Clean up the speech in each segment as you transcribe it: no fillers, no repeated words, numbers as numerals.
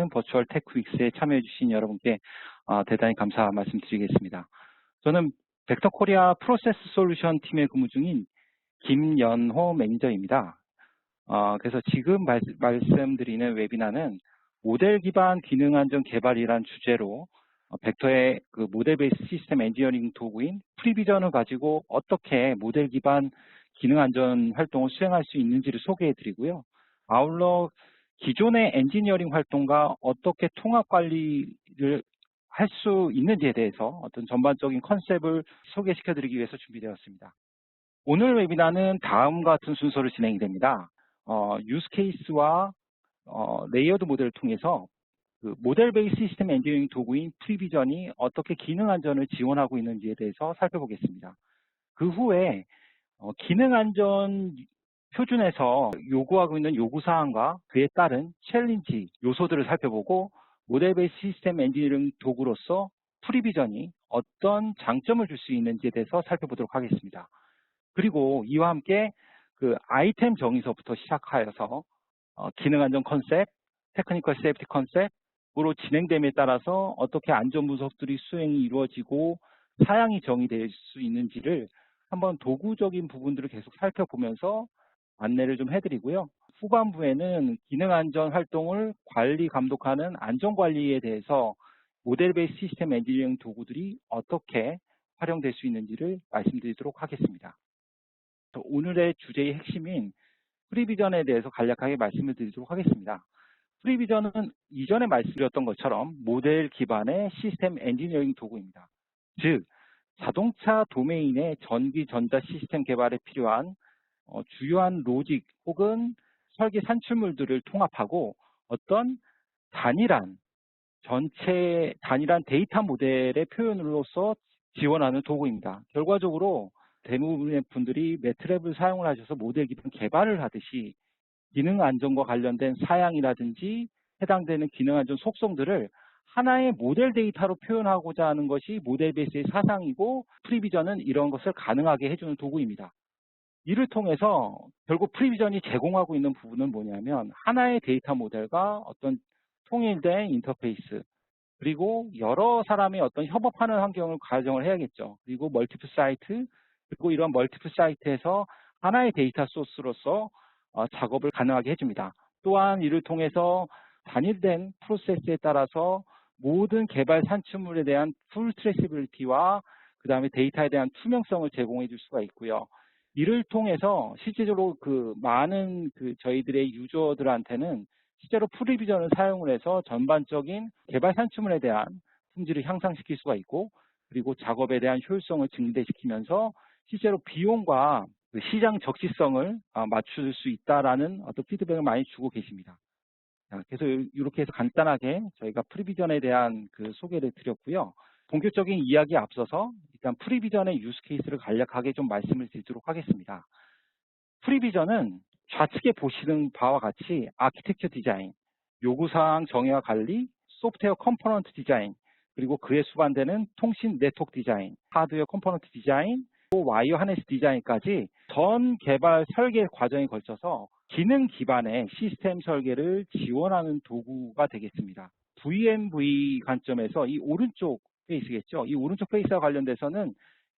버추얼 테크윅스에 참여해 주신 여러분께 대단히 감사 말씀드리겠습니다. 저는 벡터 코리아 프로세스 솔루션 팀에 근무 중인 김연호 매니저입니다. 그래서 지금 말씀드리는 웨비나는 모델 기반 기능 안전 개발이란 주제로 벡터의 그 모델 베이스 시스템 엔지니어링 도구인 프리비전을 가지고 어떻게 모델 기반 기능 안전 활동을 수행할 수 있는지를 소개해 드리고요. 아울러 기존의 엔지니어링 활동과 어떻게 통합 관리를 할 수 있는지에 대해서 어떤 전반적인 컨셉을 소개시켜 드리기 위해서 준비되었습니다. 오늘 웨비나는 다음과 같은 순서로 진행이 됩니다. 유스 케이스와 레이어드 모델을 통해서 그 모델 베이스 시스템 엔지니어링 도구인 프리비전이 어떻게 기능 안전을 지원하고 있는지에 대해서 살펴보겠습니다. 그 후에 기능 안전 표준에서 요구하고 있는 요구사항과 그에 따른 챌린지 요소들을 살펴보고 모델 베이스 시스템 엔지니어링 도구로서 프리비전이 어떤 장점을 줄 수 있는지에 대해서 살펴보도록 하겠습니다. 그리고 이와 함께 그 아이템 정의서부터 시작하여서 기능 안전 컨셉, 테크니컬 세이프티 컨셉으로 진행됨에 따라서 어떻게 안전 분석들이 수행이 이루어지고 사양이 정의될 수 있는지를 한번 도구적인 부분들을 계속 살펴보면서 안내를 좀 해드리고요. 후반부에는 기능 안전 활동을 관리 감독하는 안전 관리에 대해서 모델 베이스 시스템 엔지니어링 도구들이 어떻게 활용될 수 있는지를 말씀드리도록 하겠습니다. 오늘의 주제의 핵심인 프리비전에 대해서 간략하게 말씀을 드리도록 하겠습니다. 프리비전은 이전에 말씀드렸던 것처럼 모델 기반의 시스템 엔지니어링 도구입니다. 즉, 자동차 도메인의 전기 전자 시스템 개발에 필요한 주요한 로직 혹은 설계 산출물들을 통합하고 어떤 전체 단일한 데이터 모델의 표현으로서 지원하는 도구입니다. 결과적으로 대부분의 분들이 매트랩을 사용을 하셔서 모델 기반 개발을 하듯이 기능 안전과 관련된 사양이라든지 해당되는 기능 안전 속성들을 하나의 모델 데이터로 표현하고자 하는 것이 모델 베이스의 사상이고 프리비전은 이런 것을 가능하게 해주는 도구입니다. 이를 통해서 결국 프리비전이 제공하고 있는 부분은 뭐냐면 하나의 데이터 모델과 어떤 통일된 인터페이스 그리고 여러 사람이 어떤 협업하는 환경을 가정을 해야겠죠. 그리고 멀티플 사이트 그리고 이런 멀티플 사이트에서 하나의 데이터 소스로서 작업을 가능하게 해줍니다. 또한 이를 통해서 단일된 프로세스에 따라서 모든 개발 산출물에 대한 풀 트레이서빌리티와 그 다음에 데이터에 대한 투명성을 제공해 줄 수가 있고요. 이를 통해서 실제적으로 그 많은 저희들의 유저들한테는 실제로 프리비전을 사용을 해서 전반적인 개발 산출물에 대한 품질을 향상시킬 수가 있고 그리고 작업에 대한 효율성을 증대시키면서 실제로 비용과 그 시장 적시성을 맞출 수 있다라는 어떤 피드백을 많이 주고 계십니다. 그래서 이렇게 해서 간단하게 저희가 프리비전에 대한 그 소개를 드렸고요. 본격적인 이야기에 앞서서 일단 프리비전의 유스 케이스를 간략하게 좀 말씀을 드리도록 하겠습니다. 프리비전은 좌측에 보시는 바와 같이 아키텍처 디자인, 요구사항 정의와 관리, 소프트웨어 컴포넌트 디자인, 그리고 그에 수반되는 통신 네트워크 디자인, 하드웨어 컴포넌트 디자인, 와이어 하네스 디자인까지 전 개발 설계 과정에 걸쳐서 기능 기반의 시스템 설계를 지원하는 도구가 되겠습니다. VMV 관점에서 이 오른쪽 페이스겠죠. 이 오른쪽 페이스와 관련돼서는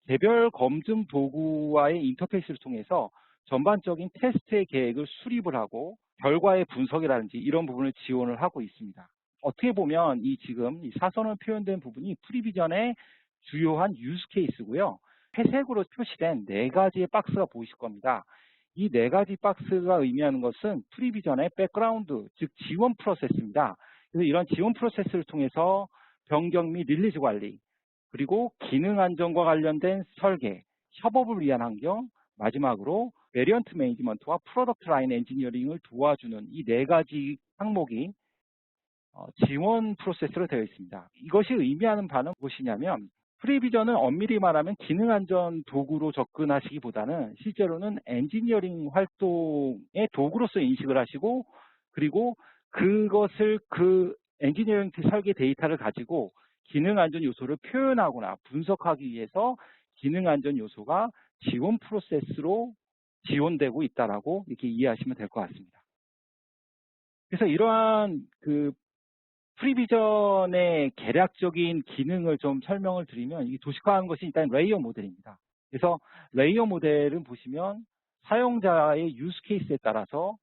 개별 검증 도구와의 인터페이스를 통해서 전반적인 테스트의 계획을 수립을 하고 결과의 분석이라든지 이런 부분을 지원을 하고 있습니다. 어떻게 보면 지금 이 사선으로 표현된 부분이 프리비전의 주요한 유스 케이스고요. 회색으로 표시된 4가지의 박스가 보이실 겁니다. 이 4가지 박스가 의미하는 것은 프리비전의 백그라운드, 즉 지원 프로세스입니다. 그래서 이런 지원 프로세스를 통해서 변경 및 릴리즈 관리, 그리고 기능 안전과 관련된 설계, 협업을 위한 환경, 마지막으로 베리언트 매니지먼트와 프로덕트 라인 엔지니어링을 도와주는 이 4가지 항목이 지원 프로세스로 되어 있습니다. 이것이 의미하는 바는 무엇이냐면 프리비전은 엄밀히 말하면 기능 안전 도구로 접근하시기보다는 실제로는 엔지니어링 활동의 도구로서 인식을 하시고 그리고 그것을 그 엔지니어링 설계 데이터를 가지고 기능 안전 요소를 표현하거나 분석하기 위해서 기능 안전 요소가 지원 프로세스로 지원되고 있다라고 이렇게 이해하시면 될 것 같습니다. 그래서 이러한 프리비전의 개략적인 기능을 좀 설명을 드리면 이 도식화한 것이 일단 레이어 모델입니다. 그래서 레이어 모델은 보시면 사용자의 유스 케이스에 따라서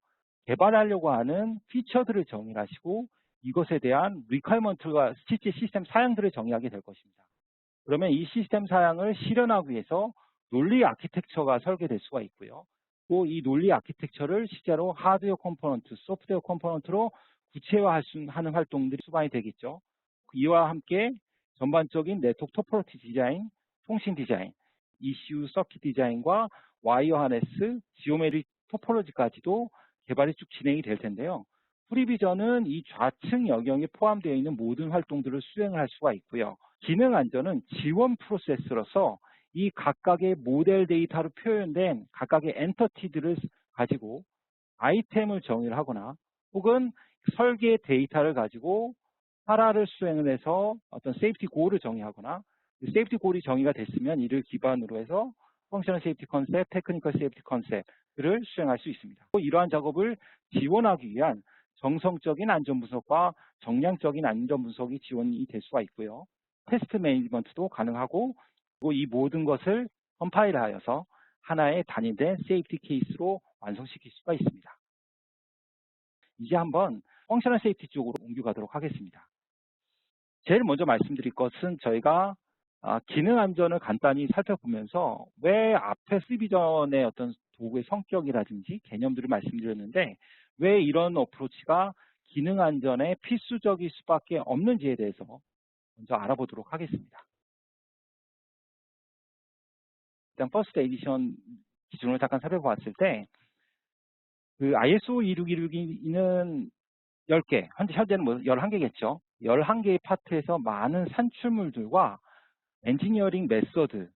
개발하려고 하는 피처들을 정의하시고 이것에 대한 리퀘어먼트와 실제 시스템 사양들을 정의하게 될 것입니다. 그러면 이 시스템 사양을 실현하기 위해서 논리 아키텍처가 설계될 수가 있고요. 또 이 논리 아키텍처를 실제로 하드웨어 컴포넌트, 소프트웨어 컴포넌트로 구체화하는 활동들이 수반이 되겠죠. 이와 함께 전반적인 네트워크 토포로티 디자인, 통신 디자인, ECU 서킷 디자인과 와이어 하네스, 지오메트릭 토포로지까지도 개발이 쭉 진행이 될 텐데요. 프리비전은 이 좌측 영역에 포함되어 있는 모든 활동들을 수행을 할 수가 있고요. 기능 안전은 지원 프로세스로서 이 각각의 모델 데이터로 표현된 각각의 엔터티들을 가지고 아이템을 정의를 하거나 혹은 설계 데이터를 가지고 하라를 수행을 해서 어떤 세이프티 골을 정의하거나 세이프티 골이 정의가 됐으면 이를 기반으로 해서 펑셔널 세이프티 컨셉, 테크니컬 세이프티 컨셉을 수행할 수 있습니다. 이러한 작업을 지원하기 위한 정성적인 안전 분석과 정량적인 안전 분석이 지원이 될 수가 있고요. 테스트 매니지먼트도 가능하고 그리고 이 모든 것을 컴파일하여서 하나의 단일된 세이프티 케이스로 완성시킬 수가 있습니다. 이제 한번 펑셔널 세이프티 쪽으로 옮겨가도록 하겠습니다. 제일 먼저 말씀드릴 것은 저희가 기능 안전을 간단히 살펴보면서 왜 앞에 프리비전의 어떤 도구의 성격이라든지 개념들을 말씀드렸는데 왜 이런 어프로치가 기능 안전에 필수적일 수밖에 없는지에 대해서 먼저 알아보도록 하겠습니다. 일단 퍼스트 에디션 기준으로 잠깐 살펴봤을 때 그 ISO 26162는 10개, 현재는 뭐 11개겠죠. 11개의 파트에서 많은 산출물들과 엔지니어링 메서드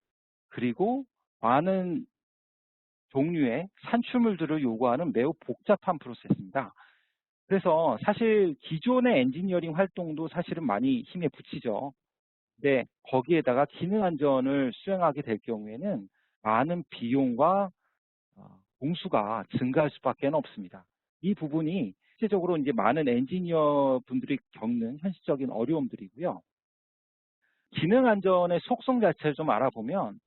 그리고 많은 종류의 산출물들을 요구하는 매우 복잡한 프로세스입니다. 그래서 사실 기존의 엔지니어링 활동도 사실은 많이 힘에 부치죠. 근데 거기에다가 기능 안전을 수행하게 될 경우에는 많은 비용과 공수가 증가할 수밖에 없습니다. 이 부분이 실제적으로 이제 많은 엔지니어 분들이 겪는 현실적인 어려움들이고요. 기능 안전의 속성 자체를 좀 알아보면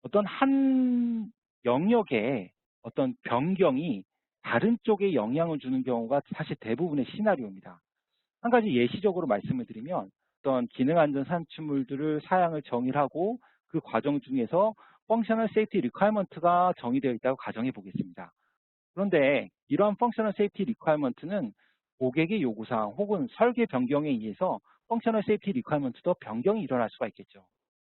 어떤 한 영역에 어떤 변경이 다른 쪽에 영향을 주는 경우가 사실 대부분의 시나리오입니다. 한 가지 예시적으로 말씀을 드리면 어떤 기능 안전 산출물들을 사양을 정의하고 그 과정 중에서 펑셔널 세이프티 리퀘어먼트가 정의되어 있다고 가정해 보겠습니다. 그런데 이러한 펑셔널 세이프티 리퀘어먼트는 고객의 요구사항 혹은 설계 변경에 의해서 펑셔널 세이프티 리퀘어먼트도 변경이 일어날 수가 있겠죠.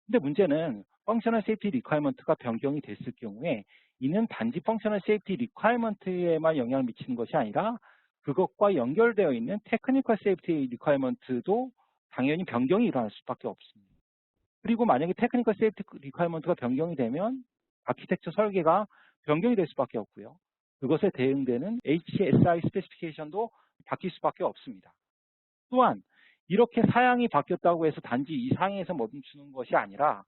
근데 문제는 펑셔널 세이프티 리퀘어먼트가 변경이 됐을 경우에 이는 단지 펑셔널 세이프티 리퀘어먼트에만 영향을 미치는 것이 아니라 그것과 연결되어 있는 테크니컬 세이프티 리퀘어먼트도 당연히 변경이 일어날 수밖에 없습니다. 그리고 만약에 테크니컬 세이프티 리퀘어먼트가 변경이 되면 아키텍처 설계가 변경이 될 수밖에 없고요. 그것에 대응되는 HSI 스페시피케이션도 바뀔 수밖에 없습니다. 또한 이렇게 사양이 바뀌었다고 해서 단지 이 사양에서 멈추는 것이 아니라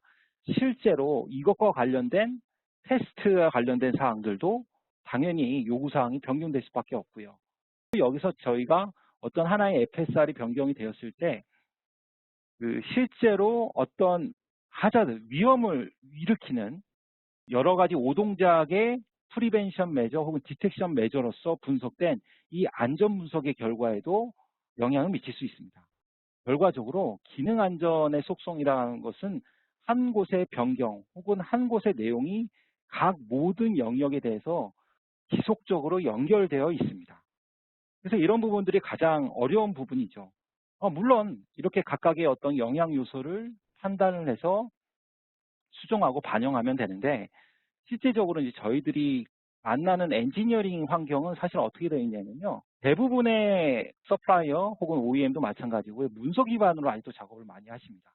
실제로 이것과 관련된 테스트와 관련된 사항들도 당연히 요구사항이 변경될 수밖에 없고요. 여기서 저희가 어떤 하나의 FSR이 변경이 되었을 때 실제로 어떤 하자드, 위험을 일으키는 여러 가지 오동작의 프리벤션 메저 혹은 디텍션 메저로서 분석된 이 안전 분석의 결과에도 영향을 미칠 수 있습니다. 결과적으로 기능 안전의 속성이라는 것은 한 곳의 변경 혹은 한 곳의 내용이 각 모든 영역에 대해서 지속적으로 연결되어 있습니다. 그래서 이런 부분들이 가장 어려운 부분이죠. 물론 이렇게 각각의 어떤 영향 요소를 판단을 해서 수정하고 반영하면 되는데 실제적으로 이제 저희들이 만나는 엔지니어링 환경은 사실 어떻게 되어 있냐면요. 대부분의 서플라이어 혹은 OEM도 마찬가지고 문서 기반으로 아직도 작업을 많이 하십니다.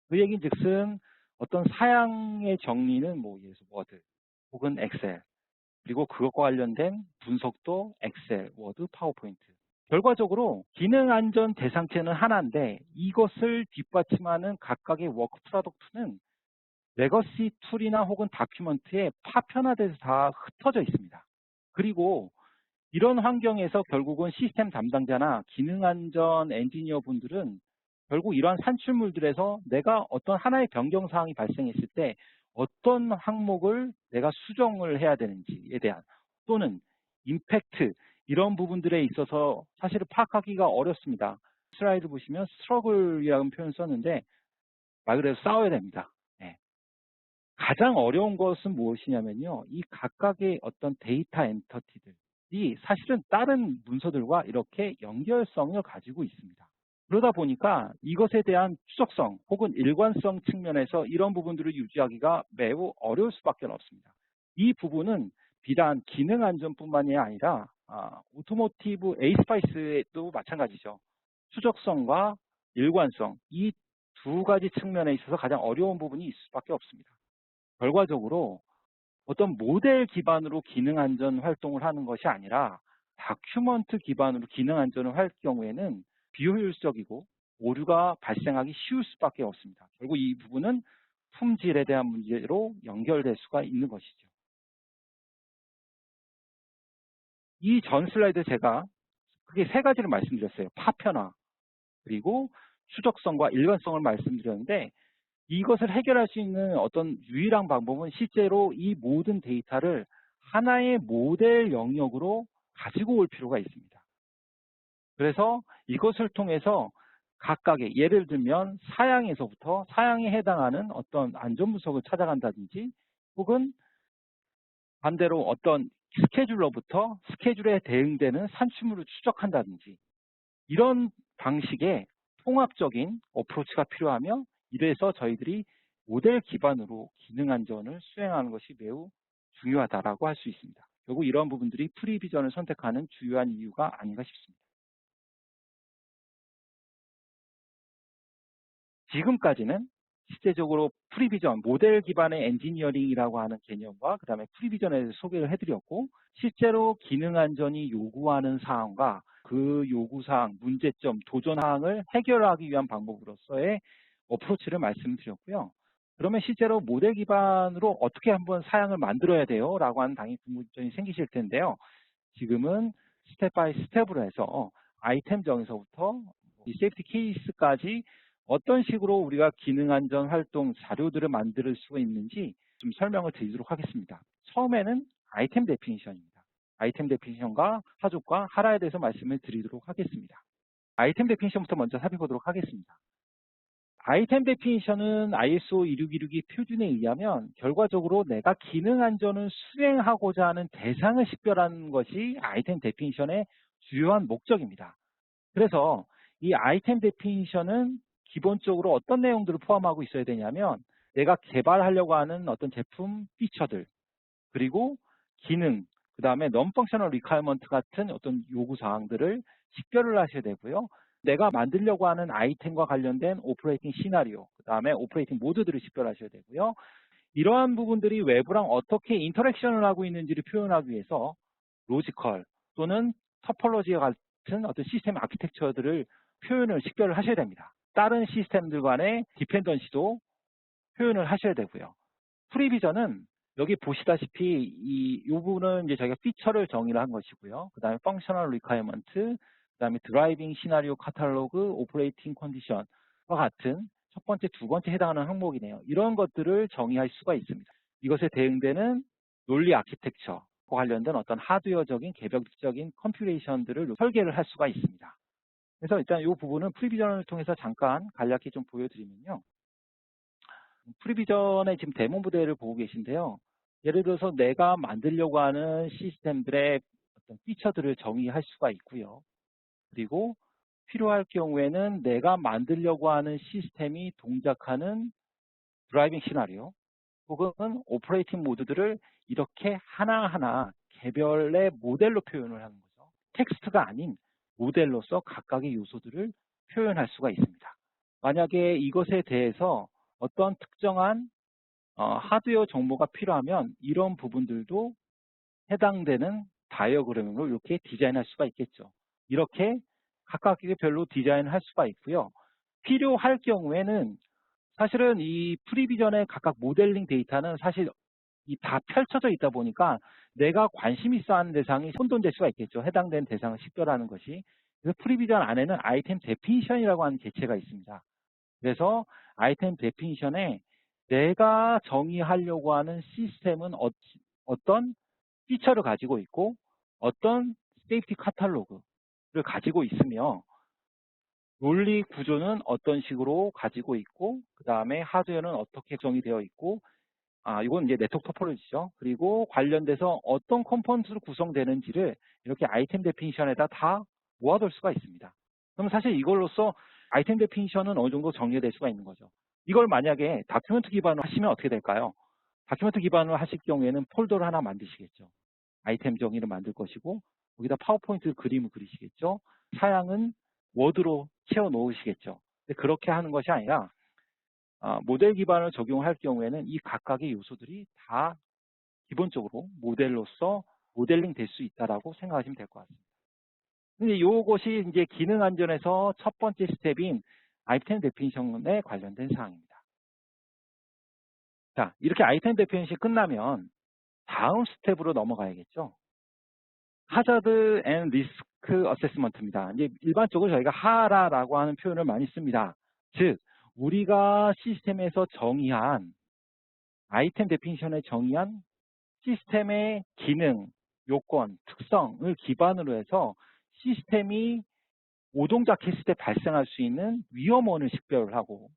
그 얘기인즉슨 어떤 사양의 정리는 뭐 예를 들어서 워드 혹은 엑셀 그리고 그것과 관련된 분석도 엑셀, 워드, 파워포인트. 결과적으로 기능 안전 대상체는 하나인데 이것을 뒷받침하는 각각의 워크 프로덕트는 레거시 툴이나 혹은 다큐먼트에 파편화돼서 다 흩어져 있습니다. 그리고 이런 환경에서 결국은 시스템 담당자나 기능 안전 엔지니어 분들은 결국 이러한 산출물들에서 내가 어떤 하나의 변경 사항이 발생했을 때 어떤 항목을 내가 수정을 해야 되는지에 대한, 또는 임팩트, 이런 부분들에 있어서 사실은 파악하기가 어렵습니다. 슬라이드 보시면 스트러글이라는 표현 썼는데 말 그대로 싸워야 됩니다. 네. 가장 어려운 것은 무엇이냐면요, 이 각각의 어떤 데이터 엔터티들이 사실은 다른 문서들과 이렇게 연결성을 가지고 있습니다. 그러다 보니까 이것에 대한 추적성 혹은 일관성 측면에서 이런 부분들을 유지하기가 매우 어려울 수밖에 없습니다. 이 부분은 비단 기능 안전뿐만이 아니라 오토모티브 에이스파이스도 마찬가지죠. 추적성과 일관성, 이 두 가지 측면에 있어서 가장 어려운 부분이 있을 수밖에 없습니다. 결과적으로 어떤 모델 기반으로 기능 안전 활동을 하는 것이 아니라 다큐먼트 기반으로 기능 안전을 할 경우에는 비효율적이고 오류가 발생하기 쉬울 수밖에 없습니다. 결국 이 부분은 품질에 대한 문제로 연결될 수가 있는 것이죠. 이 전 슬라이드 제가 크게 세 가지를 말씀드렸어요. 파편화, 그리고 추적성과 일관성을 말씀드렸는데, 이것을 해결할 수 있는 어떤 유일한 방법은 실제로 이 모든 데이터를 하나의 모델 영역으로 가지고 올 필요가 있습니다. 그래서 이것을 통해서 각각의, 예를 들면 사양에서부터 사양에 해당하는 어떤 안전분석을 찾아간다든지, 혹은 반대로 어떤 스케줄러부터 스케줄에 대응되는 산출물을 추적한다든지, 이런 방식의 통합적인 어프로치가 필요하며, 이래서 저희들이 모델 기반으로 기능 안전을 수행하는 것이 매우 중요하다라고 할 수 있습니다. 결국 이런 부분들이 프리비전을 선택하는 주요한 이유가 아닌가 싶습니다. 지금까지는 실제적으로 프리비전, 모델 기반의 엔지니어링이라고 하는 개념과 그 다음에 프리비전에 대해서 소개를 해드렸고, 실제로 기능 안전이 요구하는 사항과 그 요구사항, 문제점, 도전사항을 해결하기 위한 방법으로서의 어프로치를 말씀드렸고요. 그러면 실제로 모델 기반으로 어떻게 한번 사양을 만들어야 돼요? 라고 하는 당연히 궁금증이 생기실 텐데요. 지금은 스텝 바이 스텝으로 해서 아이템 정에서부터 이 세이프티 케이스까지 어떤 식으로 우리가 기능 안전 활동 자료들을 만들 수 있는지 좀 설명을 드리도록 하겠습니다. 처음에는 아이템 데피니션입니다. 아이템 데피니션과 하족과 하라에 대해서 말씀을 드리도록 하겠습니다. 아이템 데피니션부터 먼저 살펴보도록 하겠습니다. 아이템 데피니션은 ISO 26262 표준에 의하면 결과적으로 내가 기능 안전을 수행하고자 하는 대상을 식별하는 것이 아이템 데피니션의 주요한 목적입니다. 그래서 이 아이템 데피니션은 기본적으로 어떤 내용들을 포함하고 있어야 되냐면, 내가 개발하려고 하는 어떤 제품 피처들, 그리고 기능, 그 다음에 non-functional requirement 같은 어떤 요구사항들을 식별을 하셔야 되고요. 내가 만들려고 하는 아이템과 관련된 오퍼레이팅 시나리오, 그 다음에 오퍼레이팅 모드들을 식별하셔야 되고요. 이러한 부분들이 외부랑 어떻게 인터랙션을 하고 있는지를 표현하기 위해서 로지컬 또는 터폴로지와 같은 어떤 시스템 아키텍처들을 표현을 식별을 하셔야 됩니다. 다른 시스템들 간의 디펜던시도 표현을 하셔야 되고요. 프리비전은 여기 보시다시피 이 부분은 이제 저희가 피처를 정의를 한 것이고요. 그 다음에 펑셔널 리콰이어먼트, 그 다음에 드라이빙 시나리오 카탈로그, 오퍼레이팅 컨디션과 같은 첫 번째, 두 번째 해당하는 항목이네요. 이런 것들을 정의할 수가 있습니다. 이것에 대응되는 논리 아키텍처와 관련된 어떤 하드웨어적인 개별적인 컴퓨레이션들을 설계를 할 수가 있습니다. 그래서 일단 이 부분은 프리비전을 통해서 잠깐 간략히 좀 보여드리면요. 프리비전의 지금 데모 모델을 보고 계신데요. 예를 들어서 내가 만들려고 하는 시스템들의 어떤 피처들을 정의할 수가 있고요. 그리고 필요할 경우에는 내가 만들려고 하는 시스템이 동작하는 드라이빙 시나리오 혹은 오퍼레이팅 모드들을 이렇게 하나하나 개별의 모델로 표현을 하는 거죠. 텍스트가 아닌 모델로서 각각의 요소들을 표현할 수가 있습니다. 만약에 이것에 대해서 어떤 특정한 하드웨어 정보가 필요하면 이런 부분들도 해당되는 다이어그램으로 이렇게 디자인할 수가 있겠죠. 이렇게 각각의 별로 디자인을 할 수가 있고요. 필요할 경우에는 사실은 이 프리비전의 각각 모델링 데이터는 사실 이 다 펼쳐져 있다 보니까 내가 관심 있어 하는 대상이 혼돈될 수가 있겠죠. 해당되는 대상을 식별하는 것이. 그래서 프리비전 안에는 아이템 데피니션이라고 하는 객체가 있습니다. 그래서 아이템 데피니션에 내가 정의하려고 하는 시스템은 어떤 피처를 가지고 있고 어떤 세이프티 카탈로그를 가지고 있으며 논리 구조는 어떤 식으로 가지고 있고 그 다음에 하드웨어는 어떻게 구성이 되어 있고 이건 이제 네트워크 토포로지죠. 그리고 관련돼서 어떤 컴포넌트로 구성되는지를 이렇게 아이템 데피니션에다 다 모아둘 수가 있습니다. 그럼 사실 이걸로써 아이템 데피니션은 어느 정도 정리될 수가 있는 거죠. 이걸 만약에 다큐멘트 기반으로 하시면 어떻게 될까요? 다큐멘트 기반으로 하실 경우에는 폴더를 하나 만드시겠죠. 아이템 정의를 만들 것이고 거기다 파워포인트 그림을 그리시겠죠. 사양은 워드로 채워 놓으시겠죠. 근데 그렇게 하는 것이 아니라 모델 기반을 적용할 경우에는 이 각각의 요소들이 다 기본적으로 모델로서 모델링 될 수 있다라고 생각하시면 될 것 같습니다. 근데 이것이 이제 기능 안전에서 첫 번째 스텝인 아이템 데피니션에 관련된 사항입니다. 자, 이렇게 아이템 데피니션이 끝나면 다음 스텝으로 넘어가야겠죠. 하자드 앤 리스크 어세스먼트입니다. 이제 일반적으로 저희가 하라라고 하는 표현을 많이 씁니다. 즉, 우리가 시스템에서 정의한 아이템 데피니션에 정의한 시스템의 기능, 요건, 특성을 기반으로 해서 시스템이 오동작했을 때 발생할 수 있는 위험원을 식별을 하고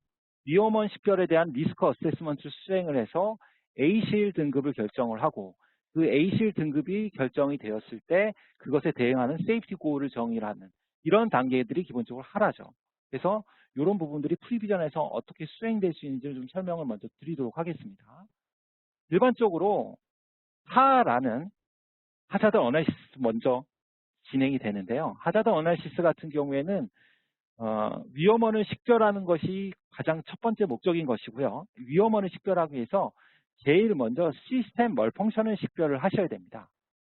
위험원 식별에 대한 리스크 어세스먼트를 수행을 해서 A실 등급을 결정을 하고 그 A실 등급이 결정이 되었을 때 그것에 대응하는 세이프티 고를 정의를 하는 이런 단계들이 기본적으로 하라죠. 그래서 이런 부분들이 프리비전에서 어떻게 수행될 수 있는지를 좀 설명을 먼저 드리도록 하겠습니다. 일반적으로 하라는 하자드 어널리시스 먼저 진행이 되는데요. 하자드 어널리시스 같은 경우에는 위험원을 식별하는 것이 가장 첫 번째 목적인 것이고요. 위험원을 식별하기 위해서 제일 먼저 시스템 멀펑션을 식별을 하셔야 됩니다.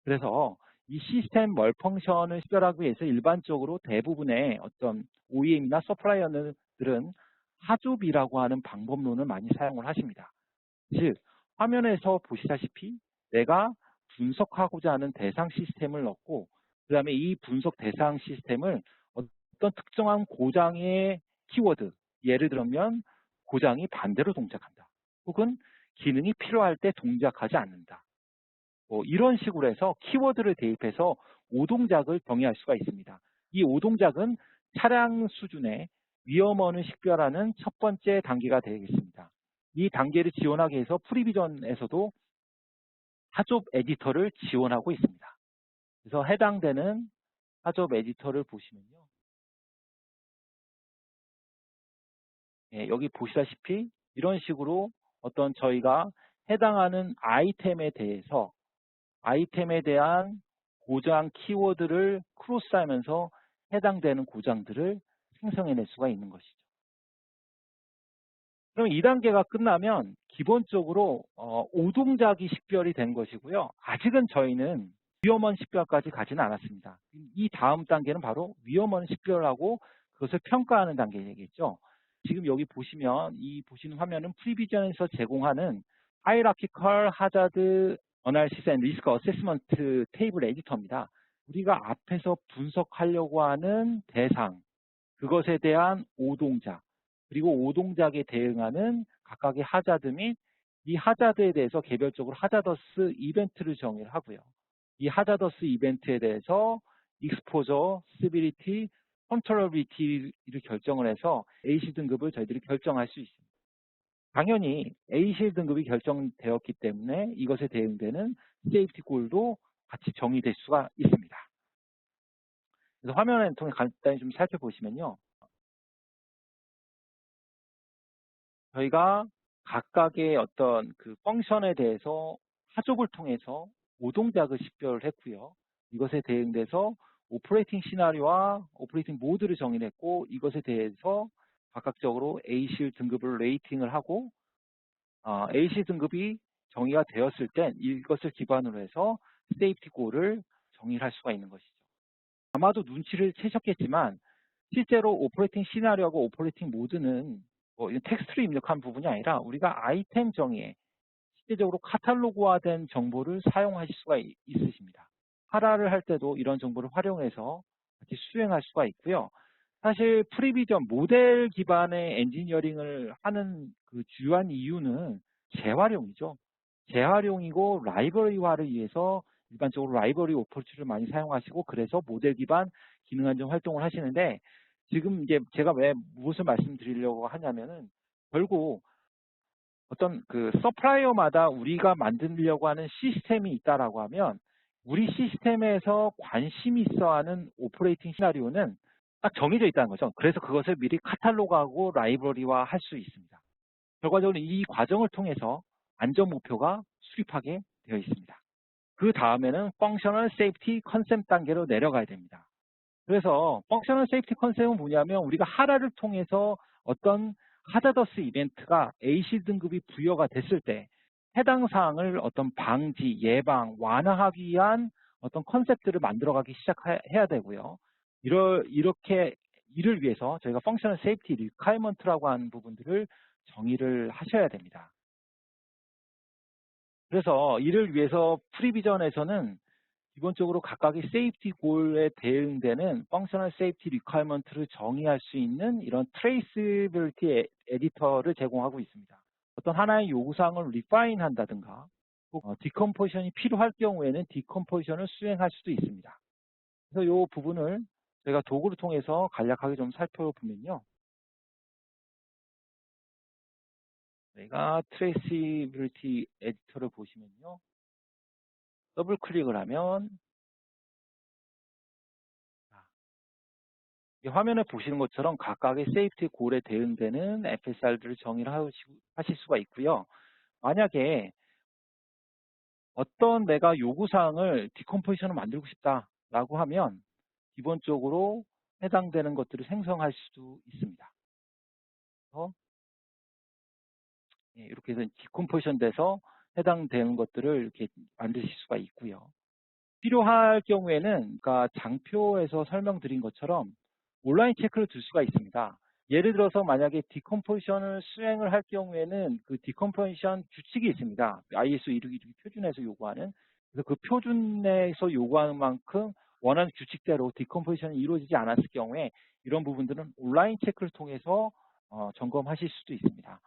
그래서 이 시스템 멀펑션을 식별하기 위해서 일반적으로 대부분의 어떤 OEM이나 서플라이어들은 하좁이라고 하는 방법론을 많이 사용을 하십니다. 즉, 화면에서 보시다시피 내가 분석하고자 하는 대상 시스템을 넣고 그 다음에 이 분석 대상 시스템을 어떤 특정한 고장의 키워드, 예를 들면 고장이 반대로 동작한다. 혹은 기능이 필요할 때 동작하지 않는다. 이런 식으로 해서 키워드를 대입해서 오동작을 정의할 수가 있습니다. 이 오동작은 차량 수준의 위험원을 식별하는 첫 번째 단계가 되겠습니다. 이 단계를 지원하기 위해서 프리비전에서도 하좁 에디터를 지원하고 있습니다. 그래서 해당되는 하좁 에디터를 보시면요. 여기 보시다시피 이런 식으로 어떤 저희가 해당하는 아이템에 대해서 아이템에 대한 고장 키워드를 크로스하면서 해당되는 고장들을 생성해낼 수가 있는 것이죠. 그럼 2단계가 끝나면 기본적으로 오동작이 식별이 된 것이고요. 아직은 저희는 위험원 식별까지 가지는 않았습니다. 이 다음 단계는 바로 위험원 식별하고 그것을 평가하는 단계이겠죠. 지금 여기 보시면 이 보시는 화면은 프리비전에서 제공하는 하이라키컬 하자드 어널리시스 앤 리스크 어세스먼트 테이블 에디터입니다. 우리가 앞에서 분석하려고 하는 대상, 그것에 대한 오동작, 그리고 오동작에 대응하는 각각의 하자드 및 이 하자드에 대해서 개별적으로 하자더스 이벤트를 정의를 하고요. 이 하자더스 이벤트에 대해서 익스포저, 시비리티, 컨트롤비티를 결정을 해서 AC 등급을 저희들이 결정할 수 있습니다. 당연히 AC 등급이 결정되었기 때문에 이것에 대응되는 세이프티 골도 같이 정의될 수가 있습니다. 그래서 화면을 통해 간단히 좀 살펴보시면요. 저희가 각각의 어떤 그 펑션에 대해서 하족을 통해서 오동작을 식별을 했고요. 이것에 대응돼서 오퍼레이팅 시나리오와 오퍼레이팅 모드를 정의했고 이것에 대해서 각각적으로 A실 등급을 레이팅을 하고 A실 등급이 정의가 되었을 때 이것을 기반으로 해서 세이프티 골을 정의를 할 수가 있는 것이죠. 아마도 눈치를 채셨겠지만 실제로 오퍼레이팅 시나리오하고 오퍼레이팅 모드는 텍스트를 입력한 부분이 아니라 우리가 아이템 정의에 실제적으로 카탈로그화된 정보를 사용하실 수가 있으십니다. 하라를 할 때도 이런 정보를 활용해서 같이 수행할 수가 있고요. 사실 프리비전 모델 기반의 엔지니어링을 하는 그 주요한 이유는 재활용이죠. 재활용이고 라이브러리화를 위해서 일반적으로 라이브러리 어프로치를 많이 사용하시고 그래서 모델 기반 기능 안정 활동을 하시는데 지금 이제 제가 왜 무엇을 말씀드리려고 하냐면은 결국 어떤 그 서플라이어마다 우리가 만들려고 하는 시스템이 있다라고 하면 우리 시스템에서 관심 있어 하는 오퍼레이팅 시나리오는 딱 정해져 있다는 거죠. 그래서 그것을 미리 카탈로그하고 라이브러리화 할 수 있습니다. 결과적으로 이 과정을 통해서 안전 목표가 수립하게 되어 있습니다. 그 다음에는 펑셔널 세이프티 컨셉 단계로 내려가야 됩니다. 그래서 펑셔널 세이프티 컨셉은 뭐냐면 우리가 하라를 통해서 어떤 하자더스 이벤트가 AC 등급이 부여가 됐을 때 해당 사항을 어떤 방지, 예방, 완화하기 위한 어떤 컨셉들을 만들어가기 시작해야 되고요. 이렇게 이를 위해서 저희가 펑셔널 세이프티 리콰이먼트라고 하는 부분들을 정의를 하셔야 됩니다. 그래서 이를 위해서 프리비전에서는 기본적으로 각각의 세이프티 골에 대응되는 펑셔널 세이프티 리퀘어먼트를 정의할 수 있는 이런 트레이스빌리티 에디터를 제공하고 있습니다. 어떤 하나의 요구사항을 리파인 한다든가 디컴포지션이 필요할 경우에는 디컴포지션을 수행할 수도 있습니다. 그래서 이 부분을 저희가 도구를 통해서 간략하게 좀 살펴보면요. 저희가 트레이스빌리티 에디터를 보시면요. 더블 클릭을 하면 이 화면에 보시는 것처럼 각각의 세이프티 골에 대응되는 FSR들을 정의를 하실 수가 있고요. 만약에 어떤 내가 요구사항을 디컴포지션을 만들고 싶다라고 하면 기본적으로 해당되는 것들을 생성할 수도 있습니다. 그래서 이렇게 해서 디컴포지션 돼서 해당되는 것들을 이렇게 만드실 수가 있고요. 필요할 경우에는 그러니까 장표에서 설명드린 것처럼 온라인 체크를 둘 수가 있습니다. 예를 들어서 만약에 디컴포지션을 수행을 할 경우에는 그 디컴포지션 규칙이 있습니다. ISO 162 표준에서 요구하는. 그래서 그 표준에서 요구하는 만큼 원하는 규칙대로 디컴포지션이 이루어지지 않았을 경우에 이런 부분들은 온라인 체크를 통해서 점검하실 수도 있습니다.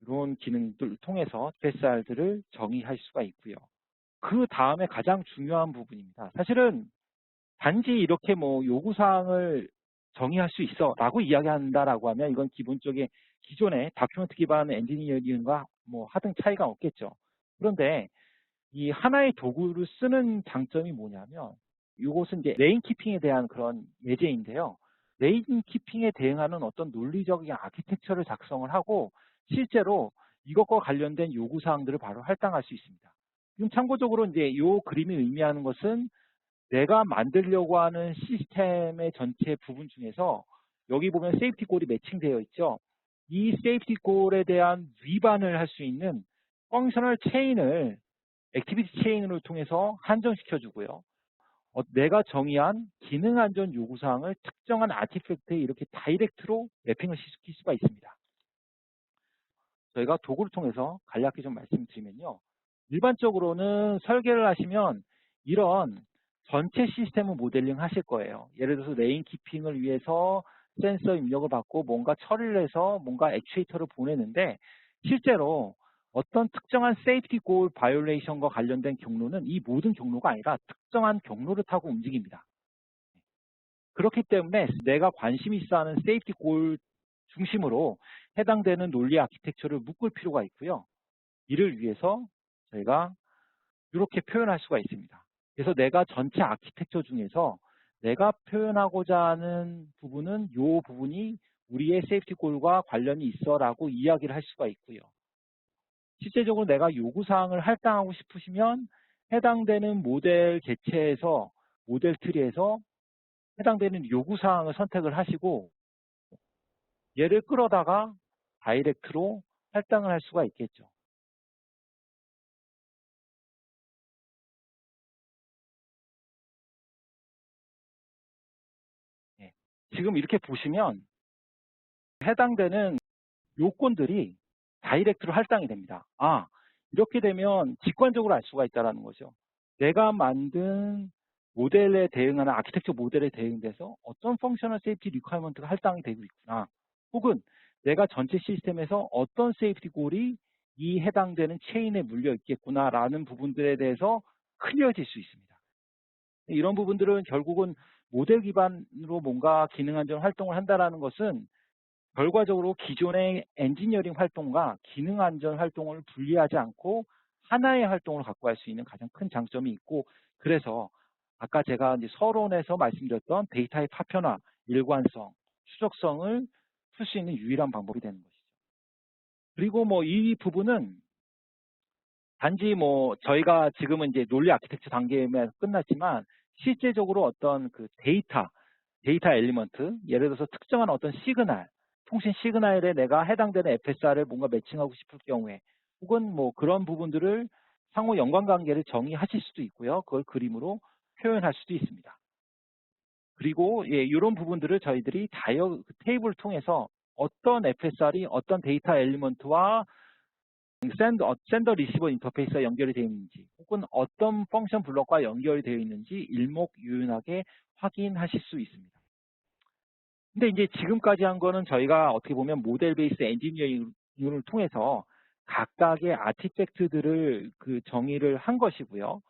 이런 기능들을 통해서 FSR들을 정의할 수가 있고요. 그 다음에 가장 중요한 부분입니다. 사실은 단지 이렇게 뭐 요구사항을 정의할 수 있어 라고 이야기한다라고 하면 이건 기본적인 기존의 다큐멘트 기반 엔지니어링과 뭐 하등 차이가 없겠죠. 그런데 이 하나의 도구를 쓰는 장점이 뭐냐면 이것은 이제 레인 키핑에 대한 그런 예제인데요. 레인 키핑에 대응하는 어떤 논리적인 아키텍처를 작성을 하고 실제로 이것과 관련된 요구사항들을 바로 할당할 수 있습니다. 지금 참고적으로 이제 이 그림이 의미하는 것은 내가 만들려고 하는 시스템의 전체 부분 중에서 여기 보면 세이프티 골이 매칭되어 있죠. 이 세이프티 골에 대한 위반을 할 수 있는 펑셔널 체인을 액티비티 체인을 통해서 한정시켜 주고요. 내가 정의한 기능 안전 요구사항을 특정한 아티팩트에 이렇게 다이렉트로 매핑을 시킬 수가 있습니다. 저희가 도구를 통해서 간략히 좀 말씀드리면요. 일반적으로는 설계를 하시면 이런 전체 시스템을 모델링 하실 거예요. 예를 들어서 레인 키핑을 위해서 센서 입력을 받고 뭔가 처리를 해서 뭔가 액추에이터를 보내는데 실제로 어떤 특정한 세이프티 골 바이올레이션과 관련된 경로는 이 모든 경로가 아니라 특정한 경로를 타고 움직입니다. 그렇기 때문에 내가 관심 있어 하는 세이프티 골 중심으로 해당되는 논리 아키텍처를 묶을 필요가 있고요. 이를 위해서 저희가 이렇게 표현할 수가 있습니다. 그래서 내가 전체 아키텍처 중에서 내가 표현하고자 하는 부분은 이 부분이 우리의 세이프티 골과 관련이 있어라고 이야기를 할 수가 있고요. 실제적으로 내가 요구사항을 할당하고 싶으시면 해당되는 모델 개체에서 모델 트리에서 해당되는 요구사항을 선택을 하시고 얘를 끌어다가 다이렉트로 할당을 할 수가 있겠죠. 예. 지금 이렇게 보시면 해당되는 요건들이 다이렉트로 할당이 됩니다. 아, 이렇게 되면 직관적으로 알 수가 있다는 거죠. 내가 만든 모델에 대응하는 아키텍처 모델에 대응돼서 어떤 펑셔널 세이프티 리퀘어먼트가 할당이 되고 있구나. 혹은 내가 전체 시스템에서 어떤 세이프티 골이 이 해당되는 체인에 물려 있겠구나라는 부분들에 대해서 클리어질 수 있습니다. 이런 부분들은 결국은 모델 기반으로 뭔가 기능 안전 활동을 한다는 것은 결과적으로 기존의 엔지니어링 활동과 기능 안전 활동을 분리하지 않고 하나의 활동을 갖고 갈 수 있는 가장 큰 장점이 있고, 그래서 아까 제가 이제 서론에서 말씀드렸던 데이터의 파편화, 일관성, 추적성을 풀 수 있는 유일한 방법이 되는 것이죠. 그리고 뭐 이 부분은 단지 뭐 저희가 지금은 이제 논리 아키텍처 단계에만 끝났지만 실제적으로 어떤 그 데이터 엘리먼트, 예를 들어서 특정한 어떤 시그널, 통신 시그널에 내가 해당되는 FSR을 뭔가 매칭하고 싶을 경우에, 혹은 뭐 그런 부분들을 상호 연관관계를 정의하실 수도 있고요. 그걸 그림으로 표현할 수도 있습니다. 그리고 예, 이런 부분들을 저희들이 테이블을 통해서 어떤 FSR이 어떤 데이터 엘리먼트와 샌더 리시버 인터페이스가 연결이 되어 있는지, 혹은 어떤 펑션 블럭과 연결이 되어 있는지 일목요연하게 확인하실 수 있습니다. 근데 이제 지금까지 한 거는 저희가 어떻게 보면 모델 베이스 엔지니어링을 통해서 각각의 아티팩트들을 그 정의를 한 것이고요.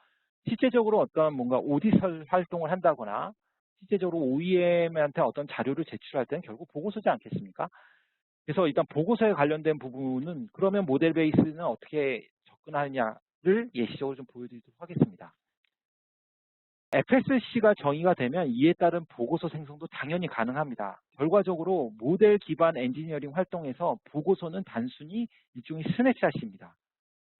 실제적으로 어떤 뭔가 오디트 활동을 한다거나 실제적으로 OEM한테 어떤 자료를 제출할 때는 결국 보고서지 않겠습니까? 그래서 일단 보고서에 관련된 부분은 그러면 모델 베이스는 어떻게 접근하느냐를 예시적으로 좀 보여드리도록 하겠습니다. FSC가 정의가 되면 이에 따른 보고서 생성도 당연히 가능합니다. 결과적으로 모델 기반 엔지니어링 활동에서 보고서는 단순히 일종의 스냅샷입니다.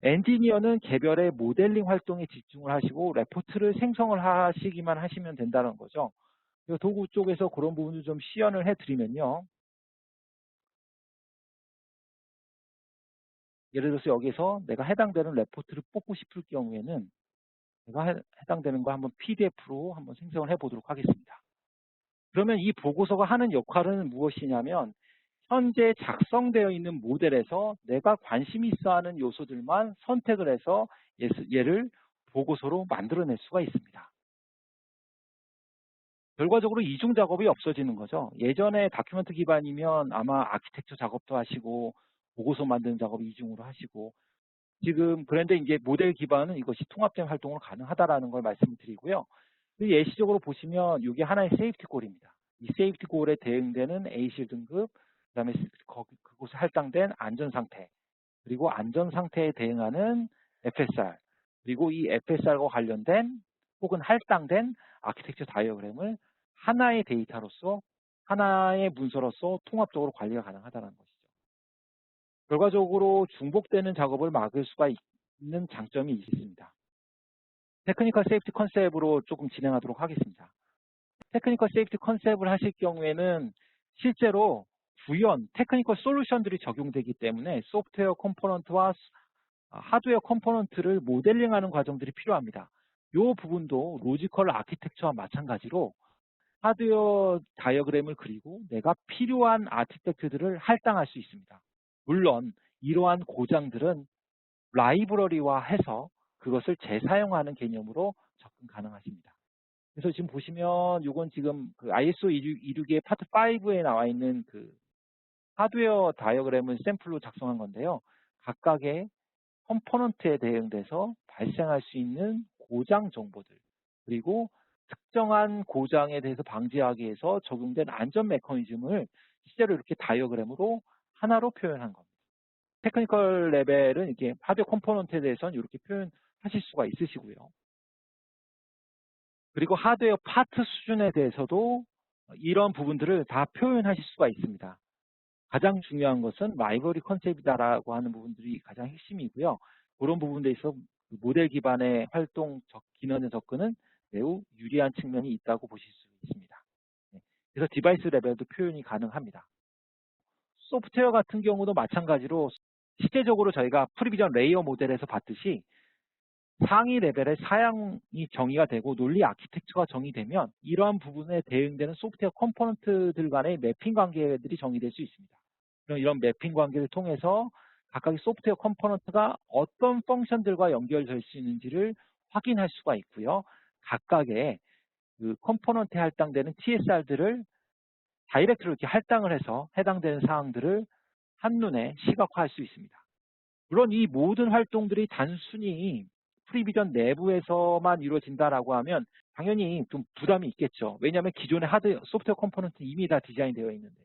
엔지니어는 개별의 모델링 활동에 집중을 하시고 레포트를 생성을 하시기만 하시면 된다는 거죠. 도구 쪽에서 그런 부분을 좀 시연을 해드리면요. 예를 들어서 여기서 내가 해당되는 레포트를 뽑고 싶을 경우에는 내가 해당되는 거 한번 PDF로 한번 생성을 해보도록 하겠습니다. 그러면 이 보고서가 하는 역할은 무엇이냐면 현재 작성되어 있는 모델에서 내가 관심 있어 하는 요소들만 선택을 해서 얘를 보고서로 만들어낼 수가 있습니다. 결과적으로 이중 작업이 없어지는 거죠. 예전에 다큐멘트 기반이면 아마 아키텍처 작업도 하시고 보고서 만드는 작업 이중으로 하시고, 지금 그런데 이제 모델 기반은 이것이 통합된 활동으로 가능하다라는 걸 말씀드리고요. 예시적으로 보시면 이게 하나의 세이프티 골입니다. 이 세이프티 골에 대응되는 ACL 등급, 그다음에 그곳에 할당된 안전 상태, 그리고 안전 상태에 대응하는 FSR, 그리고 이 FSR과 관련된 혹은 할당된 아키텍처 다이어그램을 하나의 데이터로서, 하나의 문서로서 통합적으로 관리가 가능하다는 것이죠. 결과적으로 중복되는 작업을 막을 수가 있는 장점이 있습니다. 테크니컬 세이프티 컨셉으로 조금 진행하도록 하겠습니다. 테크니컬 세이프티 컨셉을 하실 경우에는 실제로 구현, 테크니컬 솔루션들이 적용되기 때문에 소프트웨어 컴포넌트와 하드웨어 컴포넌트를 모델링하는 과정들이 필요합니다. 이 부분도 로지컬 아키텍처와 마찬가지로 하드웨어 다이어그램을 그리고 내가 필요한 아티팩트들을 할당할 수 있습니다. 물론 이러한 고장들은 라이브러리화 해서 그것을 재사용하는 개념으로 접근 가능하십니다. 그래서 지금 보시면 이건 지금 그 ISO 262의 파트 5에 나와 있는 그 하드웨어 다이어그램을 샘플로 작성한 건데요. 각각의 컴포넌트에 대응돼서 발생할 수 있는 고장 정보들, 그리고 특정한 고장에 대해서 방지하기 위해서 적용된 안전 메커니즘을 실제로 이렇게 다이어그램으로 하나로 표현한 겁니다. 테크니컬 레벨은 이렇게 하드웨어 컴포넌트에 대해서는 이렇게 표현하실 수가 있으시고요. 그리고 하드웨어 파트 수준에 대해서도 이런 부분들을 다 표현하실 수가 있습니다. 가장 중요한 것은 라이브러리 컨셉이다라고 하는 부분들이 가장 핵심이고요. 그런 부분에 있어서 모델 기반의 활동 기능의 접근은 매우 유리한 측면이 있다고 보실 수 있습니다. 그래서 디바이스 레벨도 표현이 가능합니다. 소프트웨어 같은 경우도 마찬가지로 실제적으로 저희가 프리비전 레이어 모델에서 봤듯이 상위 레벨의 사양이 정의가 되고 논리 아키텍처가 정의되면 이러한 부분에 대응되는 소프트웨어 컴포넌트들 간의 매핑 관계들이 정의될 수 있습니다. 그럼 이런 매핑 관계를 통해서 각각의 소프트웨어 컴포넌트가 어떤 펑션들과 연결될 수 있는지를 확인할 수가 있고요. 각각의 그 컴포넌트에 할당되는 TSR들을 다이렉트로 이렇게 할당을 해서 해당되는 사항들을 한눈에 시각화할 수 있습니다. 물론 이 모든 활동들이 단순히 프리비전 내부에서만 이루어진다라고 하면 당연히 좀 부담이 있겠죠. 왜냐하면 기존의 소프트웨어 컴포넌트 이미 다 디자인되어 있는데.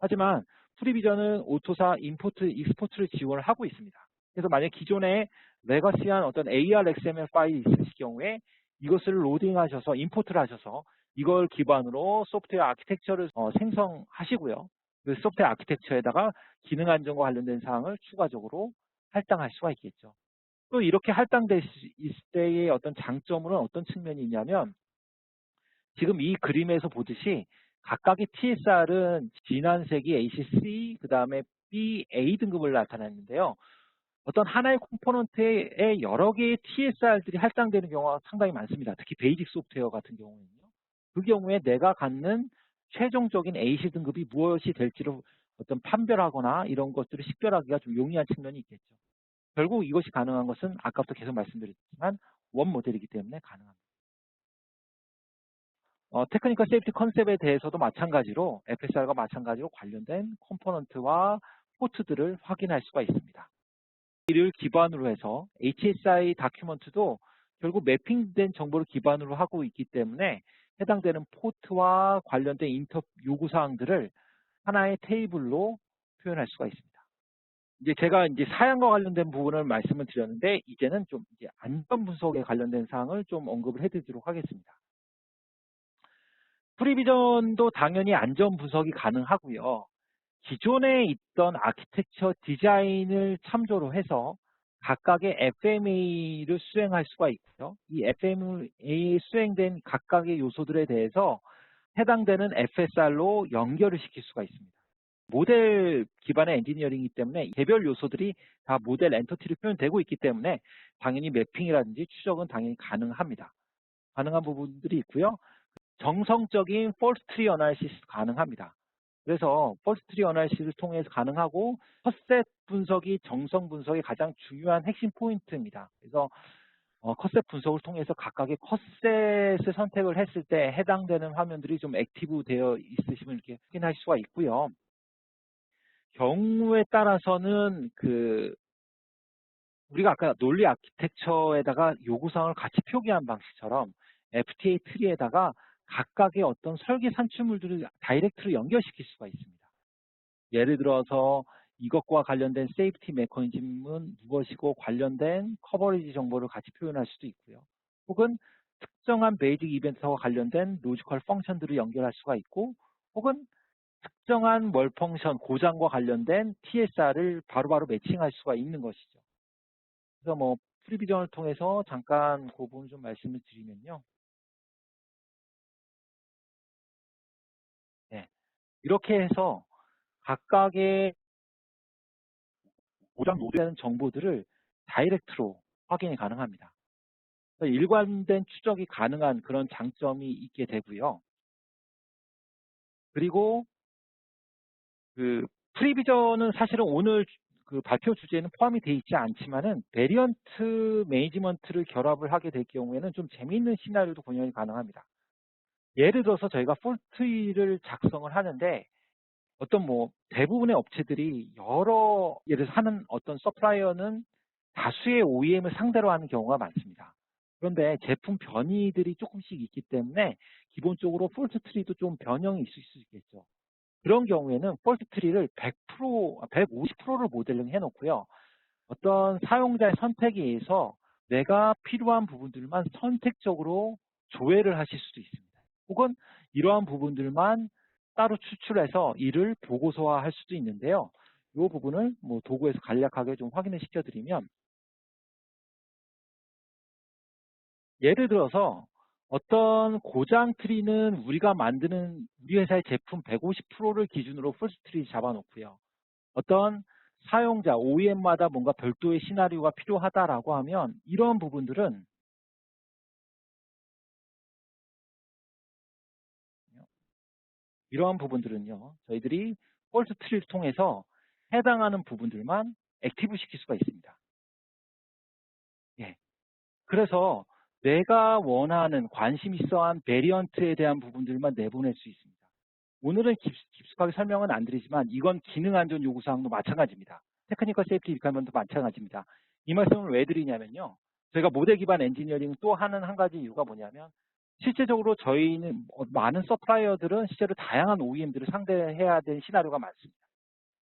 하지만 프리비전은 오토사 임포트, 익스포트를 지원을 하고 있습니다. 그래서 만약 기존에 레거시한 어떤 AR XML 파일이 있으실 경우에 이것을 로딩하셔서 임포트를 하셔서 이걸 기반으로 소프트웨어 아키텍처를 생성하시고요. 그 소프트웨어 아키텍처에다가 기능 안정과 관련된 사항을 추가적으로 할당할 수가 있겠죠. 또 이렇게 할당될 수 있을 때의 어떤 장점은 어떤 측면이 있냐면 지금 이 그림에서 보듯이 각각의 TSR은 진환색이 ACC, 그 다음에 B, A 등급을 나타냈는데요. 어떤 하나의 컴포넌트에 여러 개의 TSR들이 할당되는 경우가 상당히 많습니다. 특히 베이직 소프트웨어 같은 경우에는요. 그 경우에 내가 갖는 최종적인 AC 등급이 무엇이 될지를 어떤 판별하거나 이런 것들을 식별하기가 좀 용이한 측면이 있겠죠. 결국 이것이 가능한 것은 아까부터 계속 말씀드렸지만 원 모델이기 때문에 가능합니다. 테크니컬 세이프티 컨셉에 대해서도 마찬가지로 FSR과 마찬가지로 관련된 컴포넌트와 포트들을 확인할 수가 있습니다. 이를 기반으로 해서 HSI 다큐먼트도 결국 매핑된 정보를 기반으로 하고 있기 때문에 해당되는 포트와 관련된 인터 요구사항들을 하나의 테이블로 표현할 수가 있습니다. 이제 제가 이제 사양과 관련된 부분을 말씀을 드렸는데 이제는 좀 이제 안전 분석에 관련된 사항을 좀 언급을 해드리도록 하겠습니다. 프리비전도 당연히 안전 분석이 가능하고요. 기존에 있던 아키텍처 디자인을 참조로 해서 각각의 FMA를 수행할 수가 있고요. 이 FMA에 수행된 각각의 요소들에 대해서 해당되는 FSR로 연결을 시킬 수가 있습니다. 모델 기반의 엔지니어링이기 때문에 개별 요소들이 다 모델 엔터티로 표현되고 있기 때문에 당연히 매핑이라든지 추적은 당연히 가능합니다. 가능한 부분들이 있고요. 정성적인 폴스 트리 어나리시스 가능합니다. 그래서 폴스 트리 어나리시스를 통해서 가능하고 컷셋 분석이 정성 분석의 가장 중요한 핵심 포인트입니다. 그래서 컷셋 분석을 통해서 각각의 컷셋을 선택을 했을 때 해당되는 화면들이 좀 액티브 되어 있으시면 이렇게 확인할 수가 있고요. 경우에 따라서는 우리가 아까 논리 아키텍처에다가 요구사항을 같이 표기한 방식처럼 FTA 트리에다가 각각의 어떤 설계 산출물들을 다이렉트로 연결시킬 수가 있습니다. 예를 들어서 이것과 관련된 세이프티 메커니즘은 무엇이고 관련된 커버리지 정보를 같이 표현할 수도 있고요. 혹은 특정한 베이직 이벤트와 관련된 로지컬 펑션들을 연결할 수가 있고 혹은 특정한 월 펑션 고장과 관련된 TSR을 바로바로 매칭할 수가 있는 것이죠. 그래서 뭐 프리비전을 통해서 잠깐 그 부분 좀 말씀을 드리면요. 네, 이렇게 해서 각각의 고장 노드되는 정보들을 다이렉트로 확인이 가능합니다. 일관된 추적이 가능한 그런 장점이 있게 되고요. 그리고 그 프리비전은 사실은 오늘 그 발표 주제에는 포함이 되어 있지 않지만은 베리언트 매니지먼트를 결합을 하게 될 경우에는 좀 재미있는 시나리오도 구현이 가능합니다. 예를 들어서 저희가 폴트를 작성을 하는데 어떤 뭐 대부분의 업체들이 예를 들어서 하는 어떤 서플라이어는 다수의 OEM을 상대로 하는 경우가 많습니다. 그런데 제품 변이들이 조금씩 있기 때문에 기본적으로 폴트 트리도 좀 변형이 있을 수 있겠죠. 그런 경우에는 폴트 트리를 100%, 150%를 모델링 해놓고요. 어떤 사용자의 선택에 의해서 내가 필요한 부분들만 선택적으로 조회를 하실 수도 있습니다. 혹은 이러한 부분들만 따로 추출해서 이를 보고서화할 수도 있는데요. 이 부분을 뭐 도구에서 간략하게 좀 확인을 시켜드리면 예를 들어서 어떤 고장 트리는 우리가 만드는 우리 회사의 제품 150%를 기준으로 풀스 트리 잡아놓고요. 어떤 사용자 OEM마다 뭔가 별도의 시나리오가 필요하다라고 하면 이러한 부분들은 저희들이 폴스 트리를 통해서 해당하는 부분들만 액티브 시킬 수가 있습니다. 예. 그래서 내가 원하는 관심 있어 한 베리언트에 대한 부분들만 내보낼 수 있습니다. 오늘은 깊숙하게 설명은 안 드리지만 이건 기능 안전 요구사항도 마찬가지입니다. 테크니컬 세이프티 리퀘어먼트도 마찬가지입니다. 이 말씀을 왜 드리냐면요. 저희가 모델 기반 엔지니어링 또 하는 한 가지 이유가 뭐냐면 실제적으로 저희는 많은 서플라이어들은 실제로 다양한 OEM들을 상대해야 될 시나리오가 많습니다.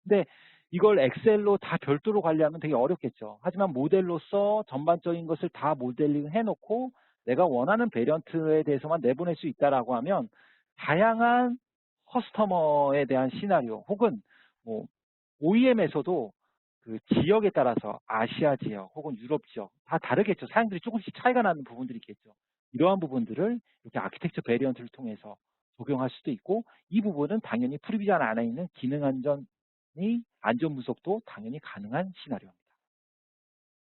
근데 이걸 엑셀로 다 별도로 관리하면 되게 어렵겠죠. 하지만 모델로서 전반적인 것을 다 모델링 해놓고 내가 원하는 베리언트에 대해서만 내보낼 수 있다라고 하면 다양한 커스터머에 대한 시나리오 혹은 뭐 OEM에서도 그 지역에 따라서 아시아 지역 혹은 유럽 지역 다 다르겠죠. 사양들이 조금씩 차이가 나는 부분들이 있겠죠. 이러한 부분들을 이렇게 아키텍처 베리언트를 통해서 적용할 수도 있고 이 부분은 당연히 프리비전 안에 있는 기능 안전이 안전 분석도 당연히 가능한 시나리오입니다.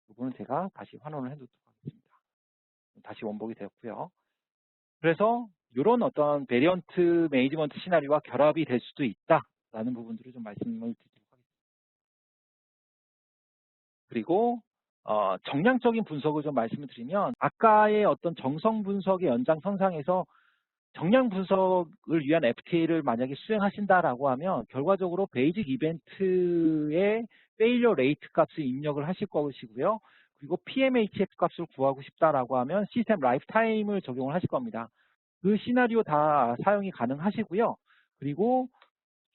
이 부분은 제가 다시 환원을 해두도록 하겠습니다. 다시 원복이 되었고요. 그래서 이런 어떤 베리언트 매니지먼트 시나리오와 결합이 될 수도 있다라는 부분들을 좀 말씀을 드리도록 하겠습니다. 그리고 정량적인 분석을 좀 말씀을 드리면 아까의 어떤 정성 분석의 연장선상에서 정량 분석을 위한 FTA를 만약에 수행하신다라고 하면 결과적으로 베이직 이벤트의 페일리어 레이트 값을 입력을 하실 것이고요. 그리고 PMHF 값을 구하고 싶다라고 하면 시스템 라이프 타임을 적용을 하실 겁니다. 그 시나리오 다 사용이 가능하시고요. 그리고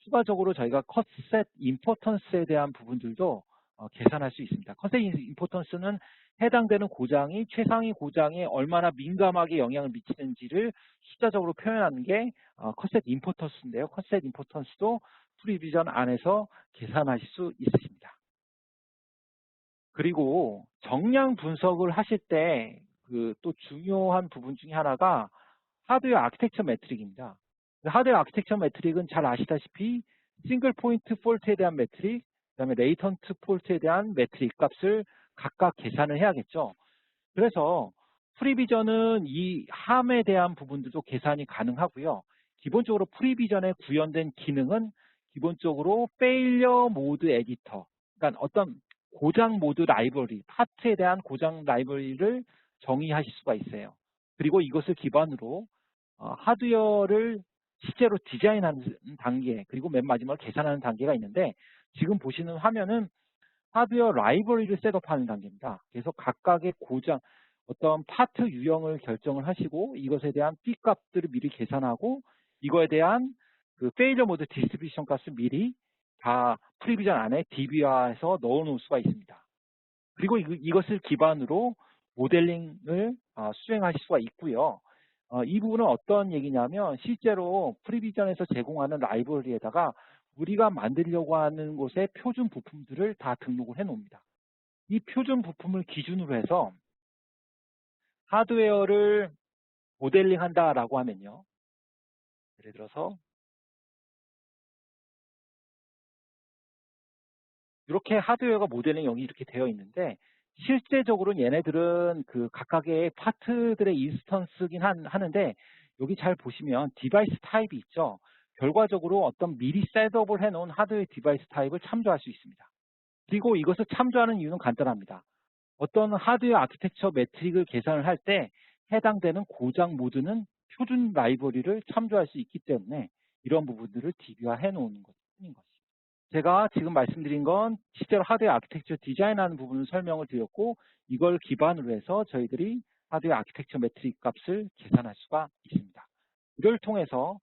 추가적으로 저희가 컷셋 임포턴스에 대한 부분들도 계산할 수 있습니다. 컷셋 임포턴스는 해당되는 고장이 최상위 고장에 얼마나 민감하게 영향을 미치는지를 숫자적으로 표현하는 게 컷셋 임포턴스인데요. 컷셋 임포턴스도 프리비전 안에서 계산하실 수 있으십니다. 그리고 정량 분석을 하실 때 그 또 중요한 부분 중에 하나가 하드웨어 아키텍처 매트릭입니다. 하드웨어 아키텍처 매트릭은 잘 아시다시피 싱글 포인트 폴트에 대한 매트릭, 그다음에 레이턴트 폴트에 대한 매트릭 값을 각각 계산을 해야겠죠. 그래서 프리비전은 이 함에 대한 부분들도 계산이 가능하고요. 기본적으로 프리비전에 구현된 기능은 기본적으로 페일리어 모드 에디터, 그러니까 어떤 고장 모드 라이브러리, 파트에 대한 고장 라이브러리를 정의하실 수가 있어요. 그리고 이것을 기반으로 하드웨어를 실제로 디자인하는 단계, 그리고 맨 마지막으로 계산하는 단계가 있는데 지금 보시는 화면은 하드웨어 라이브러리를 셋업하는 단계입니다. 그래서 각각의 고장, 어떤 파트 유형을 결정을 하시고 이것에 대한 B 값들을 미리 계산하고 이거에 대한 그 페일러 모드 디스트리뷰션 값을 미리 다 프리비전 안에 DB화해서 넣어 놓을 수가 있습니다. 그리고 이것을 기반으로 모델링을 수행하실 수가 있고요. 이 부분은 어떤 얘기냐면 실제로 프리비전에서 제공하는 라이브러리에다가 우리가 만들려고 하는 곳의 표준 부품들을 다 등록을 해 놓습니다. 이 표준 부품을 기준으로 해서 하드웨어를 모델링 한다라고 하면요. 예를 들어서 이렇게 하드웨어가 모델링 여기 이렇게 되어 있는데 실제적으로 얘네들은 그 각각의 파트들의 인스턴스긴 하는데 여기 잘 보시면 디바이스 타입이 있죠. 결과적으로 어떤 미리 셋업을 해놓은 하드웨어 디바이스 타입을 참조할 수 있습니다. 그리고 이것을 참조하는 이유는 간단합니다. 어떤 하드웨어 아키텍처 매트릭을 계산을 할 때 해당되는 고장 모드는 표준 라이브러리를 참조할 수 있기 때문에 이런 부분들을 DB화해 놓는 것뿐인 것입니다. 제가 지금 말씀드린 건 실제로 하드웨어 아키텍처 디자인하는 부분을 설명을 드렸고 이걸 기반으로 해서 저희들이 하드웨어 아키텍처 매트릭 값을 계산할 수가 있습니다. 이걸 통해서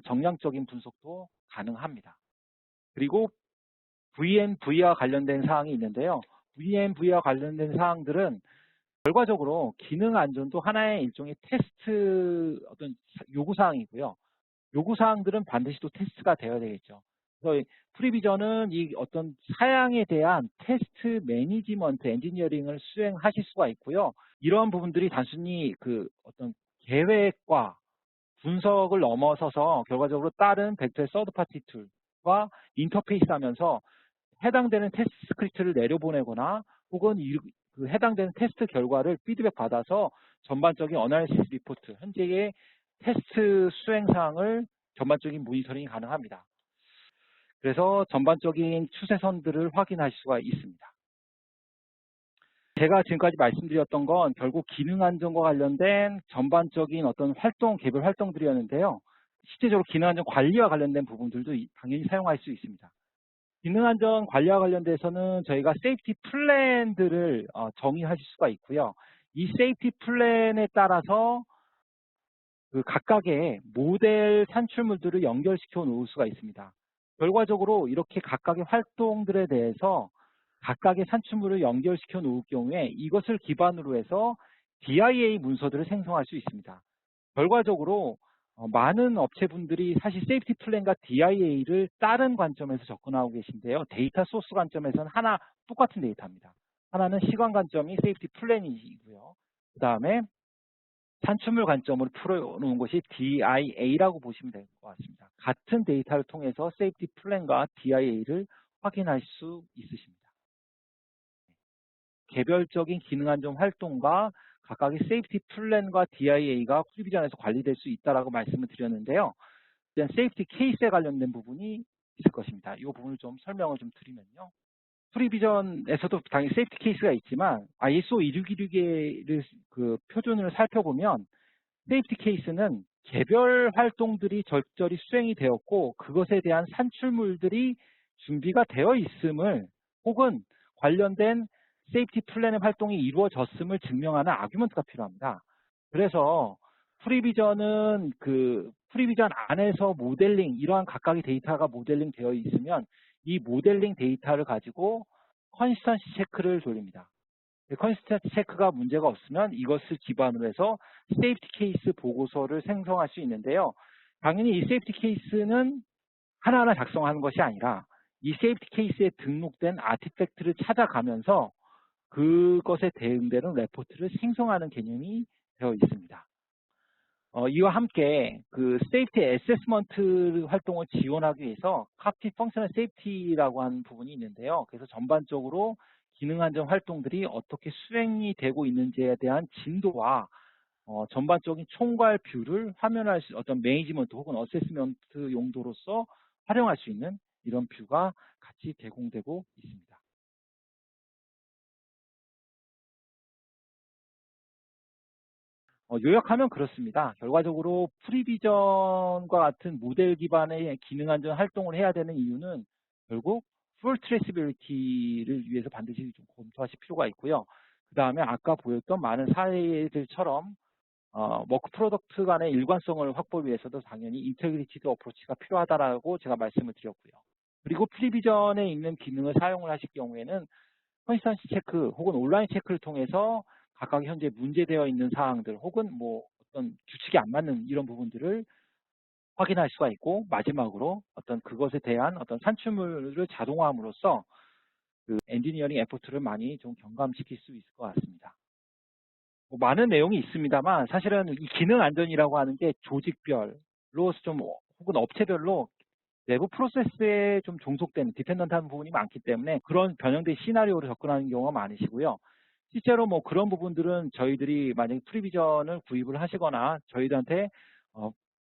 정량적인 분석도 가능합니다. 그리고 VMV와 관련된 사항이 있는데요. VMV와 관련된 사항들은 결과적으로 기능 안전도 하나의 일종의 테스트 어떤 요구사항이고요. 요구사항들은 반드시 또 테스트가 되어야 되겠죠. 그래서 프리비전은 이 어떤 사양에 대한 테스트 매니지먼트 엔지니어링을 수행하실 수가 있고요. 이러한 부분들이 단순히 그 어떤 계획과 분석을 넘어서서 결과적으로 다른 벡터의 서드파티 툴과 인터페이스 하면서 해당되는 테스트 스크립트를 내려보내거나 혹은 그 해당되는 테스트 결과를 피드백 받아서 전반적인 어나리시스 리포트, 현재의 테스트 수행 사항을 전반적인 모니터링이 가능합니다. 그래서 전반적인 추세선들을 확인할 수가 있습니다. 제가 지금까지 말씀드렸던 건 결국 기능 안정과 관련된 전반적인 어떤 개별 활동들이었는데요. 실제적으로 기능 안정 관리와 관련된 부분들도 당연히 사용할 수 있습니다. 기능 안전 관리와 관련돼서는 저희가 세이프티 플랜들을 정의하실 수가 있고요. 이 세이프티 플랜에 따라서 그 각각의 모델 산출물들을 연결시켜 놓을 수가 있습니다. 결과적으로 이렇게 각각의 활동들에 대해서 각각의 산출물을 연결시켜 놓을 경우에 이것을 기반으로 해서 DIA 문서들을 생성할 수 있습니다. 결과적으로 많은 업체분들이 사실 세이프티 플랜과 DIA를 다른 관점에서 접근하고 계신데요. 데이터 소스 관점에서는 하나 똑같은 데이터입니다. 하나는 시간 관점이 세이프티 플랜이고요. 그 다음에 산출물 관점으로 풀어놓은 것이 DIA라고 보시면 될 것 같습니다. 같은 데이터를 통해서 세이프티 플랜과 DIA를 확인할 수 있으십니다. 개별적인 기능 안정 활동과 각각의 세이프티 플랜과 DIA가 프리비전에서 관리될 수 있다라고 말씀을 드렸는데요. 일단 세이프티 케이스에 관련된 부분이 있을 것입니다. 이 부분을 좀 설명을 좀 드리면요. 프리비전에서도 당연히 세이프티 케이스가 있지만 ISO 2626의 그 표준을 살펴보면 세이프티 케이스는 개별 활동들이 적절히 수행이 되었고 그것에 대한 산출물들이 준비가 되어 있음을 혹은 관련된 세이프티 플랜의 활동이 이루어졌음을 증명하는 아규먼트가 필요합니다. 그래서 프리비전은 그 프리비전 안에서 모델링, 이러한 각각의 데이터가 모델링 되어 있으면 이 모델링 데이터를 가지고 컨시스턴시 체크를 돌립니다. 컨시스턴시 체크가 문제가 없으면 이것을 기반으로 해서 세이프티 케이스 보고서를 생성할 수 있는데요. 당연히 이 세이프티 케이스는 하나하나 작성하는 것이 아니라 이 세이프티 케이스에 등록된 아티팩트를 찾아가면서 그것에 대응되는 레포트를 생성하는 개념이 되어 있습니다. 이와 함께 그 세이프티 애세스먼트 활동을 지원하기 위해서 카피 펑셔널 세이프티라고 하는 부분이 있는데요. 그래서 전반적으로 기능 안정 활동들이 어떻게 수행이 되고 있는지에 대한 진도와 전반적인 총괄 뷰를 화면할 수 어떤 매니지먼트 혹은 어세스먼트 용도로서 활용할 수 있는 이런 뷰가 같이 제공되고 있습니다. 요약하면 그렇습니다. 결과적으로 프리비전과 같은 모델 기반의 기능 안전 활동을 해야 되는 이유는 결국 풀 트레이스빌리티를 위해서 반드시 좀 검토하실 필요가 있고요. 그 다음에 아까 보였던 많은 사례들처럼 워크 프로덕트 간의 일관성을 확보하기 위해서도 당연히 인테그리티드 어프로치가 필요하다라고 제가 말씀을 드렸고요. 그리고 프리비전에 있는 기능을 사용을 하실 경우에는 컨시스턴시 체크 혹은 온라인 체크를 통해서 각각 현재 문제되어 있는 사항들 혹은 뭐 어떤 규칙이 안 맞는 이런 부분들을 확인할 수가 있고 마지막으로 어떤 그것에 대한 어떤 산출물을 자동화함으로써 그 엔지니어링 에포트를 많이 좀 경감시킬 수 있을 것 같습니다. 뭐 많은 내용이 있습니다만 사실은 이 기능 안전이라고 하는 게 조직별로 좀 혹은 업체별로 내부 프로세스에 좀 종속된 디펜던트한 부분이 많기 때문에 그런 변형된 시나리오로 접근하는 경우가 많으시고요. 실제로 뭐 그런 부분들은 저희들이 만약에 프리비전을 구입을 하시거나 저희들한테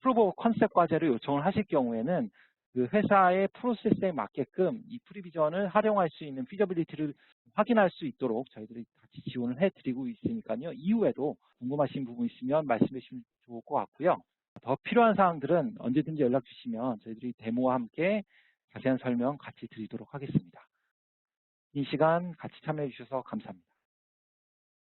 프로브 오브 컨셉 과제를 요청을 하실 경우에는 그 회사의 프로세스에 맞게끔 이 프리비전을 활용할 수 있는 피저빌리티를 확인할 수 있도록 저희들이 같이 지원을 해드리고 있으니까요. 이후에도 궁금하신 부분 있으면 말씀해 주시면 좋을 것 같고요. 더 필요한 사항들은 언제든지 연락 주시면 저희들이 데모와 함께 자세한 설명 같이 드리도록 하겠습니다. 이 시간 같이 참여해 주셔서 감사합니다.